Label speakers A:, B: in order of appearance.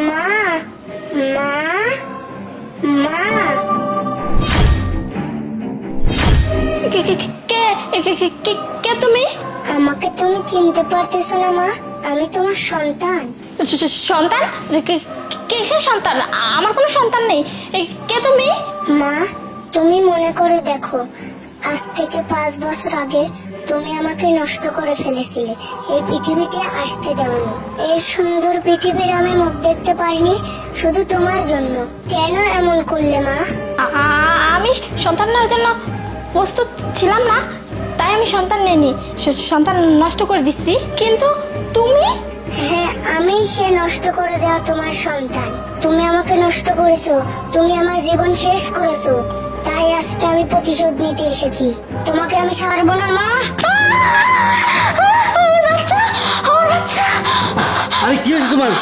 A: মা মা মা
B: কে কে কে কে কে কে কে তুমি?
A: আমাকে তুমি চিনতে পারতেছো না মা? আমি তোমার সন্তান।
B: সন্তান? কিসের সন্তান? আমার কোনো সন্তান নেই। কে তুমি?
A: মা, তুমি মনে করে দেখো, আজ থেকে 5 বছর আগে তুমি আমাকে নষ্ট করে ফেলেছিলে, এই পৃথিবীতে আসতে দাওনি। এই সুন্দর পৃথিবীর আমি মুখ দেখতে পাইনি শুধু তোমার জন্য। কেন এমন করলে মা?
B: আমি সন্তান নেওয়ার জন্য প্রস্তুত ছিলাম না, তাই আমি সন্তান নেইনি, সন্তান নষ্ট করে দিচ্ছি। কিন্তু তুমি?
A: হ্যাঁ, আমি সে নষ্ট করে দেওয়া তোমার সন্তান। তুমি আমাকে নষ্ট করেছো, তুমি আমার জীবন শেষ করেছো, তাই আজকে আমি প্রতিশোধ নিতে এসেছি। তোমাকে আমি ছাড়বো না মা।
B: আমার বাচ্চা, আমার বাচ্চা।
C: আরে কি হয়েছে তোমার?